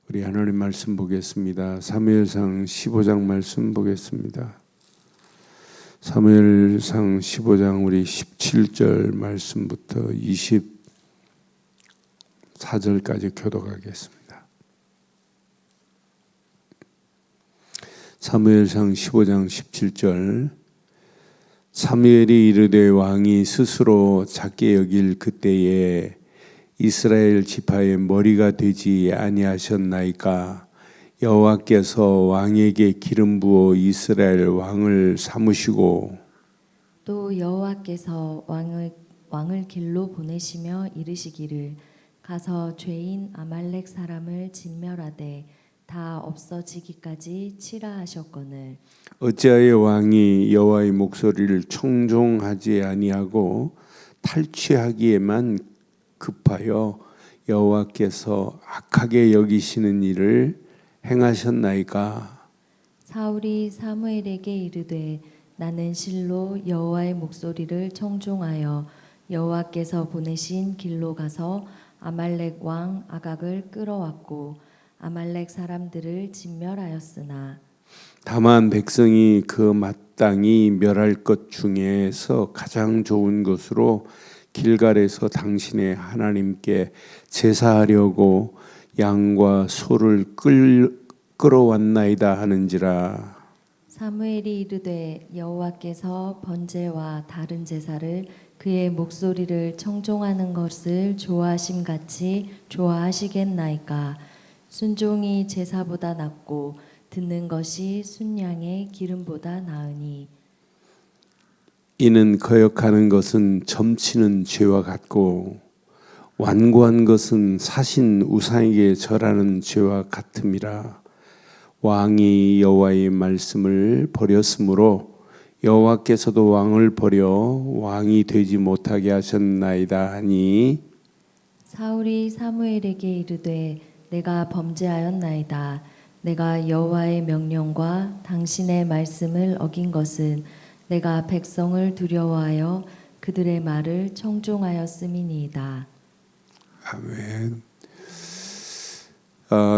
우리 하나님 말씀 보겠습니다. 사무엘상 15장 말씀 보겠습니다. 사무엘상 15장 우리 17절 말씀부터 24절까지 교독하겠습니다. 사무엘상 15장 17절. 사무엘이 이르되 왕이 스스로 작게 여길 그때에 이스라엘 지파의 머리가 되지 아니하셨나이까. 여호와께서 왕에게 기름 부어 이스라엘 왕을 삼으시고 또 여호와께서 왕을 길로 보내시며 이르시기를 가서 죄인 아말렉 사람을 진멸하되 다 없어지기까지 치라 하셨거늘 어찌하여 왕이 여호와의 목소리를 청종하지 아니하고 탈취하기에만 급하여 여호와께서 악하게 여기시는 일을 행하셨나이까. 사울이 사무엘에게 이르되 나는 실로 여호와의 목소리를 청종하여 여호와께서 보내신 길로 가서 아말렉 왕 아각을 끌어왔고 아말렉 사람들을 진멸하였으나 다만 백성이 그 마땅히 멸할 것 중에서 가장 좋은 것으로 길갈에서 당신의 하나님께 제사하려고 양과 소를 끌어왔나이다 하는지라. 사무엘이 이르되 여호와께서 번제와 다른 제사를 그의 목소리를 청종하는 것을 좋아하심같이 좋아하시겠나이까. 순종이 제사보다 낫고 듣는 것이 순양의 기름보다 나으니 이는 거역하는 것은 점치는 죄와 같고 완고한 것은 사신 우상에게 절하는 죄와 같음이라. 왕이 여호와의 말씀을 버렸으므로 여호와께서도 왕을 버려 왕이 되지 못하게 하셨나이다 하니 사울이 사무엘에게 이르되 내가 범죄하였나이다. 내가 여호와의 명령과 당신의 말씀을 어긴 것은 내가 백성을 두려워하여 그들의 말을 청종하였음이니이다. 아멘.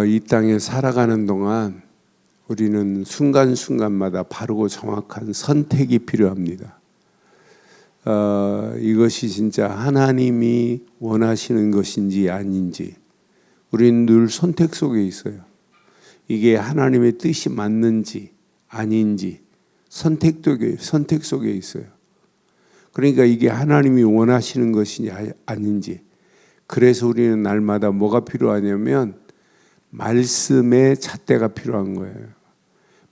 이 땅에 살아가는 동안 우리는 순간순간마다 바르고 정확한 선택이 필요합니다. 이것이 진짜 하나님이 원하시는 것인지 아닌지 우리는 늘 선택 속에 있어요. 이게 하나님의 뜻이 맞는지 아닌지 선택 속에 있어요. 그러니까 이게 하나님이 원하시는 것이냐 아닌지. 그래서 우리는 날마다 뭐가 필요하냐면 말씀의 잣대가 필요한 거예요.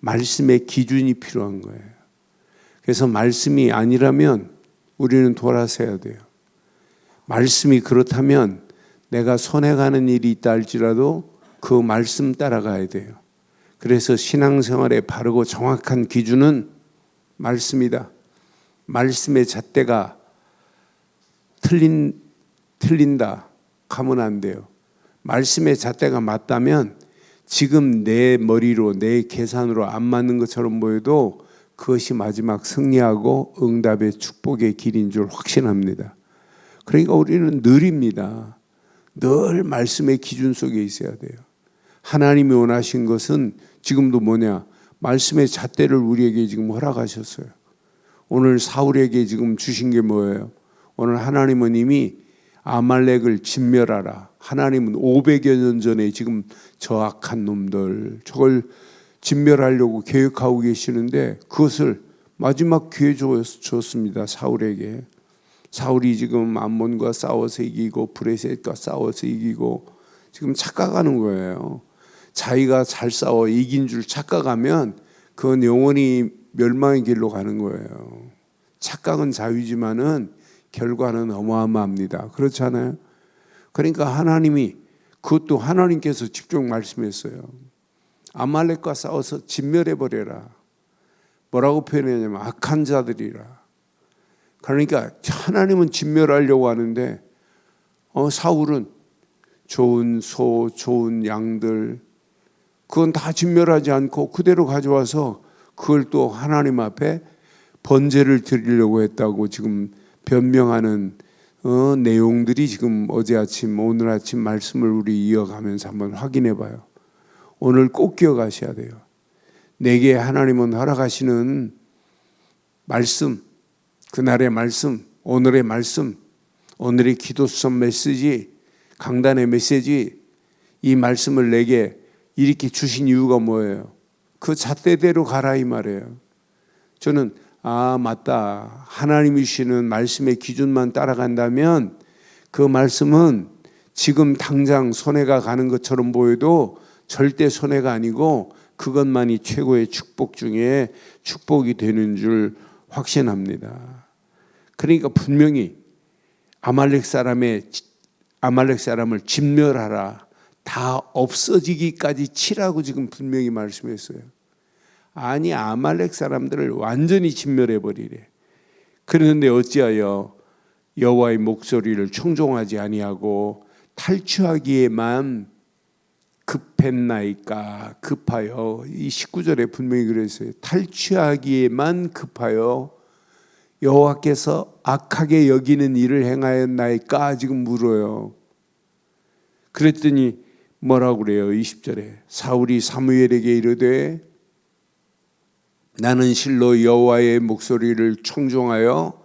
말씀의 기준이 필요한 거예요. 그래서 말씀이 아니라면 우리는 돌아서야 돼요. 말씀이 그렇다면 내가 손해가는 일이 있다 할지라도 그 말씀 따라가야 돼요. 그래서 신앙생활의 바르고 정확한 기준은 말씀이다. 말씀의 잣대가 틀린다 하면 안 돼요. 말씀의 잣대가 맞다면 지금 내 머리로 내 계산으로 안 맞는 것처럼 보여도 그것이 마지막 승리하고 응답의 축복의 길인 줄 확신합니다. 그러니까 우리는 늘입니다. 늘 말씀의 기준 속에 있어야 돼요. 하나님이 원하신 것은 지금도 뭐냐? 말씀의 잣대를 우리에게 지금 허락하셨어요. 오늘 사울에게 지금 주신 게 뭐예요? 오늘 하나님은 이미 아말렉을 진멸하라. 하나님은 500여 년 전에 지금 저 악한 놈들 저걸 진멸하려고 계획하고 계시는데 그것을 마지막 기회 줬습니다. 사울에게. 사울이 지금 암몬과 싸워서 이기고 브레셋과 싸워서 이기고 지금 착각하는 거예요. 자기가 잘 싸워 이긴 줄 착각하면 그건 영원히 멸망의 길로 가는 거예요. 착각은 자유지만은 결과는 어마어마합니다. 그렇잖아요. 그러니까 하나님이 그것도 하나님께서 직접 말씀했어요. 아말렉과 싸워서 진멸해버려라. 뭐라고 표현했냐면 악한 자들이라. 그러니까 하나님은 진멸하려고 하는데 사울은 좋은 소, 좋은 양들 그건 다 진멸하지 않고 그대로 가져와서 그걸 또 하나님 앞에 번제를 드리려고 했다고 지금 변명하는 내용들이 지금 어제 아침 오늘 아침 말씀을 우리 이어가면서 한번 확인해 봐요. 오늘 꼭 기억하셔야 돼요. 내게 하나님은 허락하시는 말씀, 그날의 말씀, 오늘의 말씀, 오늘의 기도 수업 메시지, 강단의 메시지, 이 말씀을 내게 이렇게 주신 이유가 뭐예요? 그 잣대대로 가라 이 말이에요. 저는 맞다. 하나님이 주시는 말씀의 기준만 따라간다면 그 말씀은 지금 당장 손해가 가는 것처럼 보여도 절대 손해가 아니고 그것만이 최고의 축복 중에 축복이 되는 줄 확신합니다. 그러니까 분명히 아말렉 사람을 진멸하라. 다 없어지기까지 치라고 지금 분명히 말씀했어요. 아니 아말렉 사람들을 완전히 진멸해버리래. 그런데 어찌하여 여호와의 목소리를 청종하지 아니하고 탈취하기에만 급했나이까. 급하여, 이 19절에 분명히 그랬어요. 탈취하기에만 급하여 여호와께서 악하게 여기는 일을 행하였나이까 지금 물어요. 그랬더니 뭐라고 그래요? 20절에 사울이 사무엘에게 이르되 나는 실로 여호와의 목소리를 청종하여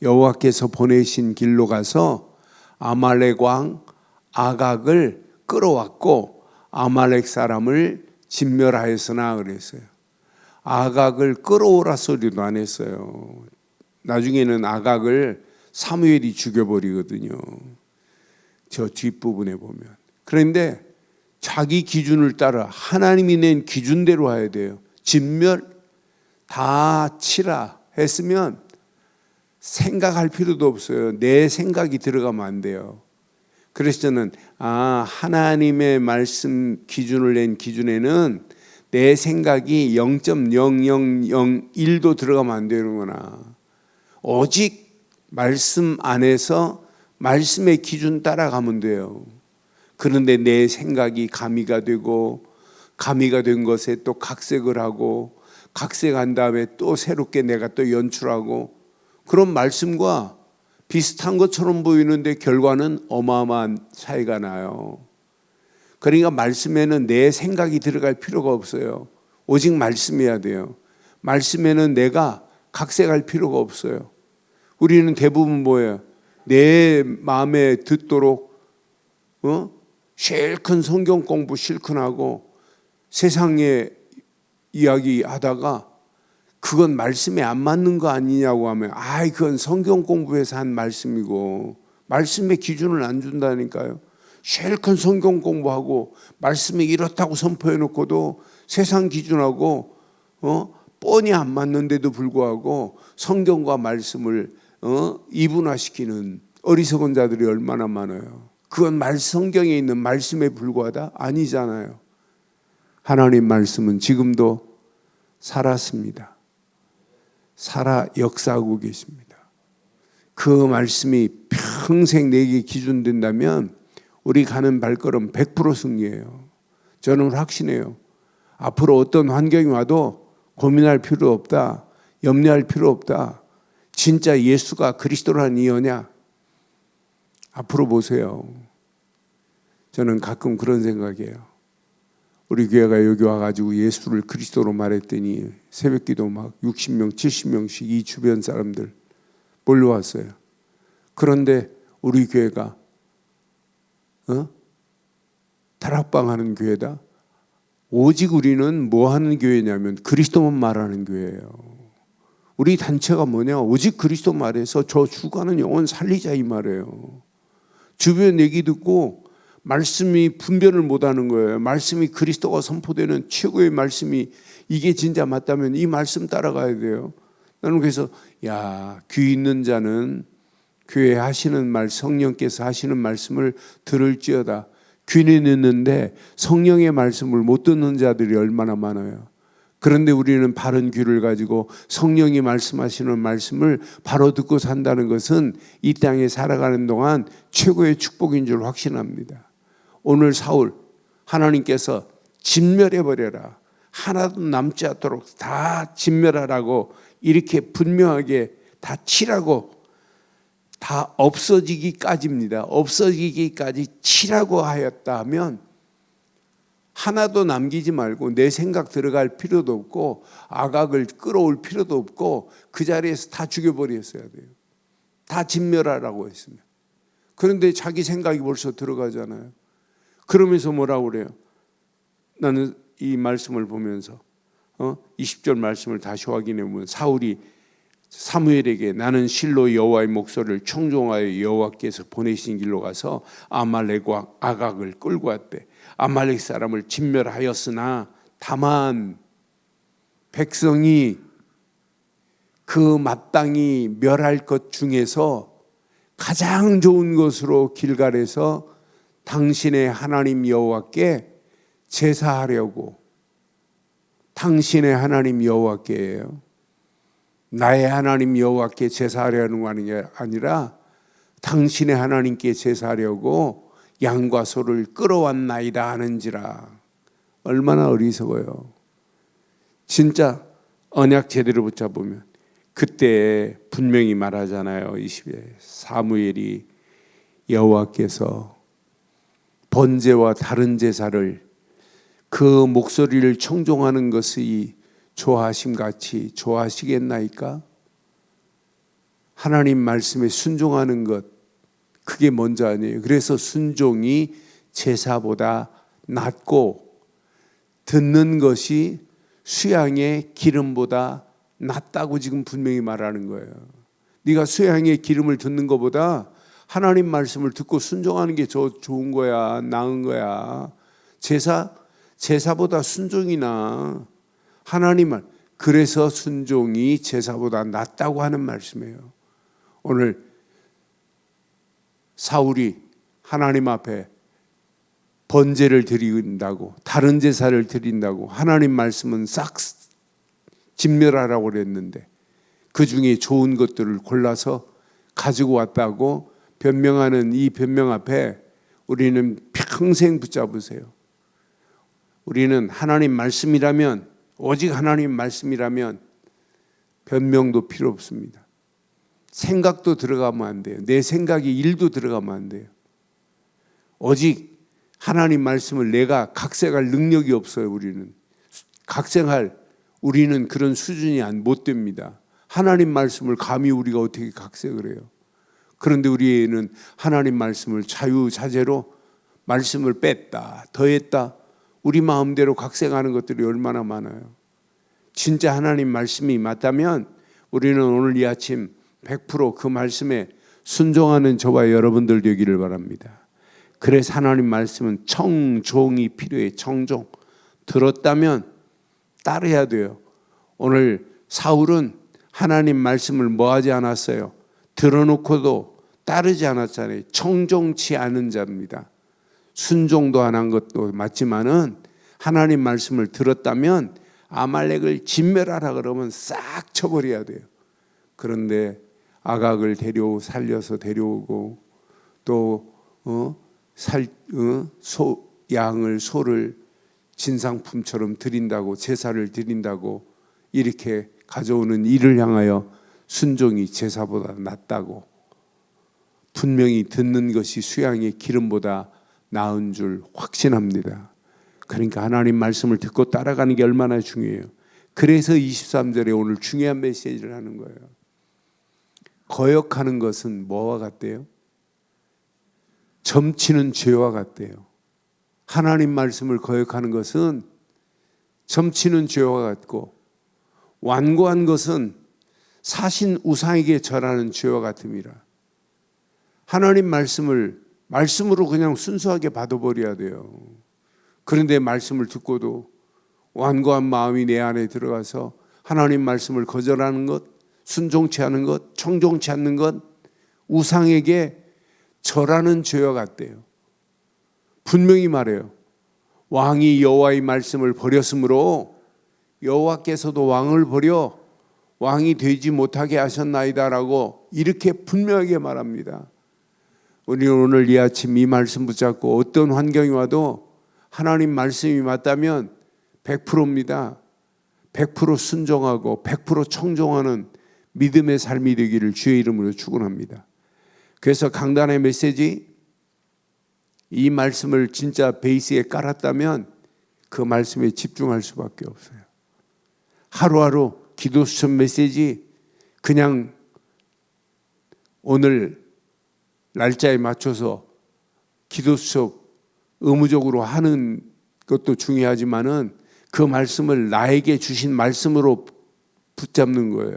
여호와께서 보내신 길로 가서 아말렉 왕 아각을 끌어왔고 아말렉 사람을 진멸하였으나 그랬어요. 아각을 끌어오라 소리도 안 했어요. 나중에는 아각을 사무엘이 죽여버리거든요. 저 뒷부분에 보면. 그런데 자기 기준을 따라 하나님이 낸 기준대로 해야 돼요. 진멸 다 치라 했으면 생각할 필요도 없어요. 내 생각이 들어가면 안 돼요. 그래서 저는 하나님의 말씀 기준을 낸 기준에는 내 생각이 0.0001도 들어가면 안 되는구나. 오직 말씀 안에서 말씀의 기준 따라가면 돼요. 그런데 내 생각이 가미가 되고 가미가 된 것에 또 각색을 하고 각색한 다음에 또 새롭게 내가 또 연출하고 그런 말씀과 비슷한 것처럼 보이는데 결과는 어마어마한 차이가 나요. 그러니까 말씀에는 내 생각이 들어갈 필요가 없어요. 오직 말씀해야 돼요. 말씀에는 내가 각색할 필요가 없어요. 우리는 대부분 뭐예요? 내 마음에 듣도록 실컷 성경 공부 실컷 하고 세상의 이야기 하다가 그건 말씀에 안 맞는 거 아니냐고 하면 그건 성경 공부에서 한 말씀이고 말씀의 기준을 안 준다니까요. 실컷 성경 공부하고 말씀이 이렇다고 선포해 놓고도 세상 기준하고 뻔히 안 맞는데도 불구하고 성경과 말씀을 이분화시키는 어리석은 자들이 얼마나 많아요. 그건 성경에 있는 말씀에 불과하다? 아니잖아요. 하나님 말씀은 지금도 살았습니다. 살아 역사하고 계십니다. 그 말씀이 평생 내게 기준된다면 우리 가는 발걸음 100% 승리예요. 저는 확신해요. 앞으로 어떤 환경이 와도 고민할 필요 없다. 염려할 필요 없다. 진짜 예수가 그리스도라는 이유냐? 앞으로 보세요. 저는 가끔 그런 생각이에요. 우리 교회가 여기 와가지고 예수를 그리스도로 말했더니 새벽기도 막 60명, 70명씩 이 주변 사람들 몰려왔어요. 그런데 우리 교회가 다락방하는 교회다. 오직 우리는 뭐 하는 교회냐면 그리스도만 말하는 교회예요. 우리 단체가 뭐냐? 오직 그리스도 말해서 저 죽어가는 영혼 살리자 이 말이에요. 주변 얘기 듣고 말씀이 분별을 못하는 거예요. 말씀이 그리스도가 선포되는 최고의 말씀이 이게 진짜 맞다면 이 말씀 따라가야 돼요. 나는 그래서 귀 있는 자는 교회 하시는 말, 성령께서 하시는 말씀을 들을지어다. 귀는 있는데 성령의 말씀을 못 듣는 자들이 얼마나 많아요. 그런데 우리는 바른 귀를 가지고 성령이 말씀하시는 말씀을 바로 듣고 산다는 것은 이 땅에 살아가는 동안 최고의 축복인 줄 확신합니다. 오늘 사울 하나님께서 진멸해버려라. 하나도 남지 않도록 다 진멸하라고 이렇게 분명하게 다 치라고 다 없어지기까지입니다. 없어지기까지 치라고 하였다 하면 하나도 남기지 말고 내 생각 들어갈 필요도 없고 아각을 끌어올 필요도 없고 그 자리에서 다 죽여버렸어야 돼요. 다 진멸하라고 했습니다. 그런데 자기 생각이 벌써 들어가잖아요. 그러면서 뭐라고 그래요? 나는 이 말씀을 보면서 20절 말씀을 다시 확인해 보면 사울이 사무엘에게 나는 실로 여호와의 목소리를 청종하여 여호와께서 보내신 길로 가서 아말렉과 아각을 끌고 왔대. 아말렉 사람을 진멸하였으나 다만 백성이 그 마땅히 멸할 것 중에서 가장 좋은 것으로 길갈에서 당신의 하나님 여호와께 제사하려고, 당신의 하나님 여호와께예요. 나의 하나님 여호와께 제사하려는 거 아니라 당신의 하나님께 제사하려고 양과 소를 끌어왔나이다 하는지라. 얼마나 어리석어요. 진짜 언약 제대로 붙잡으면 그때 분명히 말하잖아요. 20에 사무엘이 여호와께서 번제와 다른 제사를 그 목소리를 청종하는 것이 좋아하심같이 좋아하시겠나이까? 하나님 말씀에 순종하는 것, 그게 먼저 아니에요. 그래서 순종이 제사보다 낫고 듣는 것이 수양의 기름보다 낫다고 지금 분명히 말하는 거예요. 네가 수양의 기름을 듣는 것보다 하나님 말씀을 듣고 순종하는 게 좋은 거야, 나은 거야. 제사보다 순종이 나아. 하나님 말. 그래서 순종이 제사보다 낫다고 하는 말씀이에요. 오늘 사울이 하나님 앞에 번제를 드린다고, 다른 제사를 드린다고, 하나님 말씀은 싹 진멸하라고 그랬는데 그 중에 좋은 것들을 골라서 가지고 왔다고 변명하는 이 변명 앞에 우리는 평생 붙잡으세요. 우리는 하나님 말씀이라면, 오직 하나님 말씀이라면 변명도 필요 없습니다. 생각도 들어가면 안 돼요. 내 생각이 일도 들어가면 안 돼요. 오직 하나님 말씀을 내가 각색할 능력이 없어요. 우리는 그런 수준이 못 됩니다. 하나님 말씀을 감히 우리가 어떻게 각색을 해요? 그런데 우리는 하나님 말씀을 자유자재로 말씀을 뺐다, 더했다, 우리 마음대로 각색하는 것들이 얼마나 많아요. 진짜 하나님 말씀이 맞다면 우리는 오늘 이 아침 100% 그 말씀에 순종하는 저와 여러분들 되기를 바랍니다. 그래서 하나님 말씀은 청종이 필요해. 청종. 들었다면 따라야 돼요. 오늘 사울은 하나님 말씀을 뭐하지 않았어요? 들어놓고도 따르지 않았잖아요. 청종치 않은 자입니다. 순종도 안 한 것도 맞지만은 하나님 말씀을 들었다면 아말렉을 진멸하라 그러면 싹 쳐버려야 돼요. 그런데 아각을 살려서 데려오고 또 소를 진상품처럼 드린다고, 제사를 드린다고 이렇게 가져오는 이를 향하여 순종이 제사보다 낫다고, 분명히 듣는 것이 수양의 기름보다 나은 줄 확신합니다. 그러니까 하나님 말씀을 듣고 따라가는 게 얼마나 중요해요. 그래서 23절에 오늘 중요한 메시지를 하는 거예요. 거역하는 것은 뭐와 같대요? 점치는 죄와 같대요. 하나님 말씀을 거역하는 것은 점치는 죄와 같고, 완고한 것은 사신 우상에게 절하는 죄와 같음이라. 하나님 말씀으로 그냥 순수하게 받아버려야 돼요. 그런데 말씀을 듣고도 완고한 마음이 내 안에 들어가서 하나님 말씀을 거절하는 것, 순종치 않은 것, 청종치 않는 것, 우상에게 절하는 죄와 같대요. 분명히 말해요. 왕이 여호와의 말씀을 버렸으므로 여호와께서도 왕을 버려 왕이 되지 못하게 하셨나이다라고 이렇게 분명하게 말합니다. 우리는 오늘 이 아침 이 말씀 붙잡고 어떤 환경이 와도 하나님 말씀이 맞다면 100%입니다. 100% 순종하고 100% 청종하는 믿음의 삶이 되기를 주의 이름으로 축원합니다. 그래서 강단의 메시지, 이 말씀을 진짜 베이스에 깔았다면 그 말씀에 집중할 수밖에 없어요. 하루하루 기도 수첩 메시지 그냥 오늘 날짜에 맞춰서 기도 수첩 의무적으로 하는 것도 중요하지만은 그 말씀을 나에게 주신 말씀으로 붙잡는 거예요.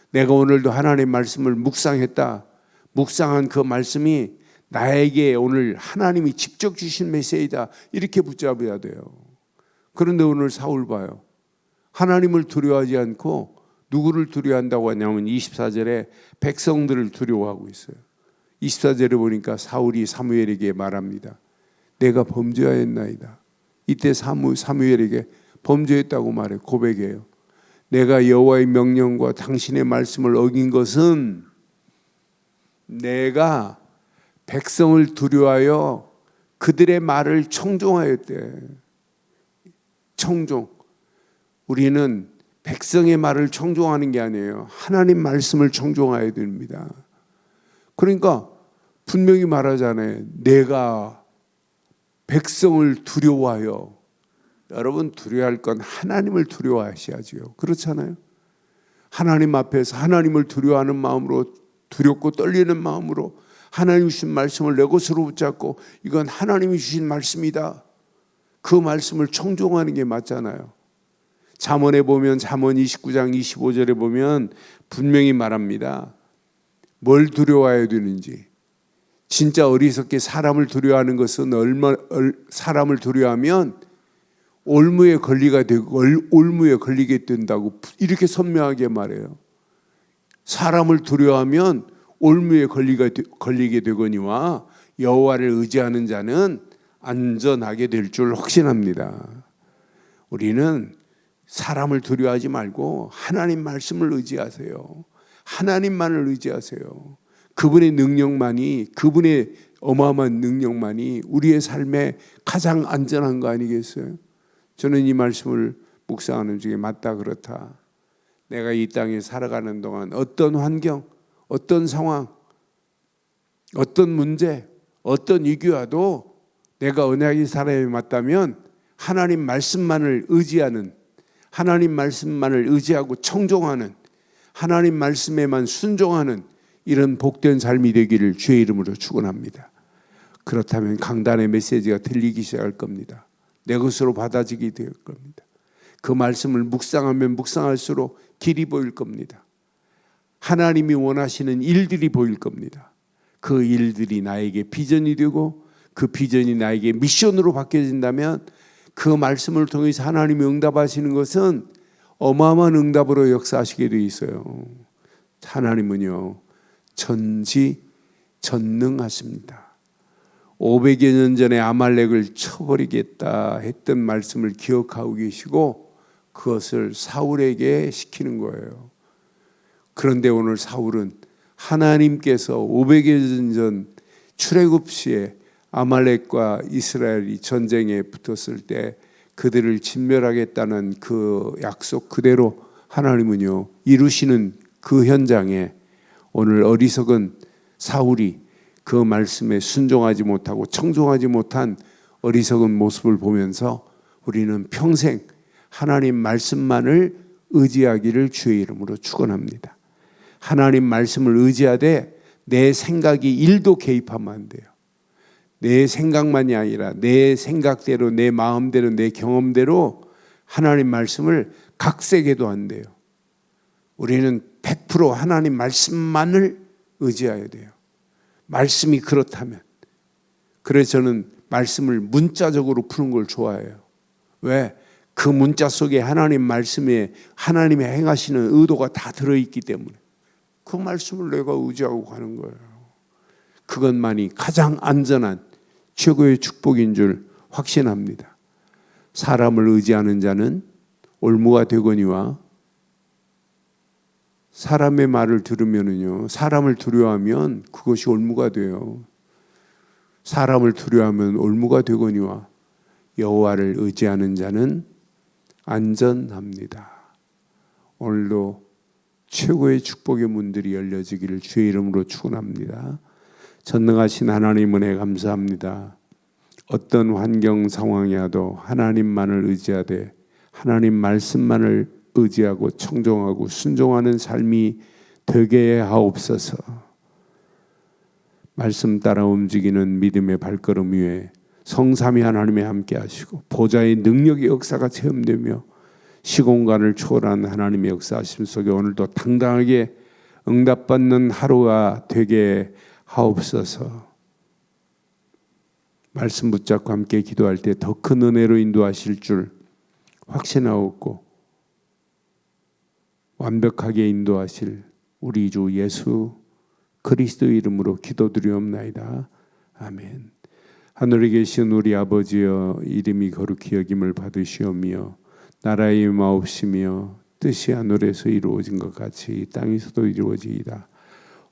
내가 오늘도 하나님의 말씀을 묵상했다. 묵상한 그 말씀이 나에게 오늘 하나님이 직접 주신 메시지다. 이렇게 붙잡아야 돼요. 그런데 오늘 사울 봐요. 하나님을 두려워하지 않고 누구를 두려워한다고 하냐면 24절에 백성들을 두려워하고 있어요. 24절에 보니까 사울이 사무엘에게 말합니다. 내가 범죄하였나이다. 이때 사무엘에게 범죄했다고 말해 고백해요. 내가 여호와의 명령과 당신의 말씀을 어긴 것은 내가 백성을 두려워하여 그들의 말을 청종하였대. 청종. 우리는 백성의 말을 청종하는 게 아니에요. 하나님 말씀을 청종해야 됩니다. 그러니까 분명히 말하잖아요. 내가 백성을 두려워하여. 여러분 두려워할 건 하나님을 두려워하셔야지요. 그렇잖아요. 하나님 앞에서 하나님을 두려워하는 마음으로 두렵고 떨리는 마음으로 하나님 주신 말씀을 내 것으로 붙잡고 이건 하나님이 주신 말씀이다. 그 말씀을 청종하는 게 맞잖아요. 잠언에 보면 잠언 29장 25절에 보면 분명히 말합니다. 뭘 두려워해야 되는지. 진짜 어리석게 사람을 두려워하는 것은 사람을 두려워하면 올무에 걸리게 된다고 이렇게 선명하게 말해요. 사람을 두려워하면 올무에 걸리게 되거니와 여호와를 의지하는 자는 안전하게 될 줄 확신합니다. 우리는 사람을 두려워하지 말고 하나님 말씀을 의지하세요. 하나님만을 의지하세요. 그분의 능력만이, 그분의 어마어마한 능력만이 우리의 삶에 가장 안전한 거 아니겠어요? 저는 이 말씀을 묵상하는 중에 맞다 그렇다. 내가 이 땅에 살아가는 동안 어떤 환경, 어떤 상황, 어떤 문제, 어떤 위기와도 내가 언약의 사람이 맞다면 하나님 말씀만을 의지하는, 하나님 말씀만을 의지하고 청종하는, 하나님 말씀에만 순종하는 이런 복된 삶이 되기를 주의 이름으로 축원합니다. 그렇다면 강단의 메시지가 들리기 시작할 겁니다. 내 것으로 받아지게 될 겁니다. 그 말씀을 묵상하면 묵상할수록 길이 보일 겁니다. 하나님이 원하시는 일들이 보일 겁니다. 그 일들이 나에게 비전이 되고 그 비전이 나에게 미션으로 바뀌어진다면 그 말씀을 통해서 하나님이 응답하시는 것은 어마어마한 응답으로 역사하시게 되어 있어요. 하나님은요 전지전능하십니다. 500여 년 전에 아말렉을 쳐버리겠다 했던 말씀을 기억하고 계시고 그것을 사울에게 시키는 거예요. 그런데 오늘 사울은 하나님께서 500여 년 전 출애굽 시에 아말렉과 이스라엘이 전쟁에 붙었을 때 그들을 진멸하겠다는 그 약속 그대로 하나님은요 이루시는 그 현장에 오늘 어리석은 사울이 그 말씀에 순종하지 못하고 청종하지 못한 어리석은 모습을 보면서 우리는 평생 하나님 말씀만을 의지하기를 주의 이름으로 축원합니다. 하나님 말씀을 의지하되 내 생각이 일도 개입하면 안 돼요. 내 생각만이 아니라 내 생각대로, 내 마음대로, 내 경험대로 하나님 말씀을 각색해도 안 돼요. 우리는 100% 하나님 말씀만을 의지해야 돼요. 말씀이 그렇다면. 그래서 저는 말씀을 문자적으로 푸는 걸 좋아해요. 왜? 그 문자 속에 하나님 말씀에 하나님이 행하시는 의도가 다 들어있기 때문에 그 말씀을 내가 의지하고 가는 거예요. 그것만이 가장 안전한 최고의 축복인 줄 확신합니다. 사람을 의지하는 자는 올무가 되거니와 사람의 말을 들으면은요, 사람을 두려워하면 그것이 올무가 돼요. 사람을 두려워하면 올무가 되거니와 여호와를 의지하는 자는 안전합니다. 오늘도 최고의 축복의 문들이 열려지기를 주의 이름으로 축원합니다. 전능하신 하나님 은혜 감사합니다. 어떤 환경 상황이라도 하나님만을 의지하되 하나님 말씀만을 의지하고 청종하고 순종하는 삶이 되게 하옵소서. 말씀 따라 움직이는 믿음의 발걸음 위에 성삼위 하나님이 함께 하시고 보좌의 능력의 역사가 체험되며 시공간을 초월한 하나님의 역사하심 속에 오늘도 당당하게 응답받는 하루가 되게 하옵소서. 말씀 붙잡고 함께 기도할 때 더 큰 은혜로 인도하실 줄 확신하옵고 완벽하게 인도하실 우리 주 예수 그리스도 이름으로 기도드리옵나이다. 아멘. 하늘에 계신 우리 아버지여, 이름이 거룩히 여김을 받으시오며 나라의 임하옵시며 뜻이 하늘에서 이루어진 것 같이 이 땅에서도 이루어지이다.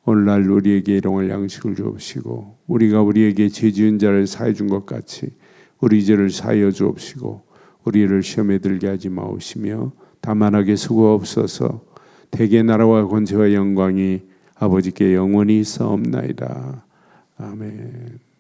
오늘날 우리에게 일용할 양식을 주옵시고 우리가 우리에게 죄 지은 자를 사해 준 것 같이 우리 죄를 사하여 주옵시고 우리를 시험에 들게 하지 마옵시며 다만하게 수고없어서 대개 나라와 권세와 영광이 아버지께 영원히 있사옵나이다. 아멘.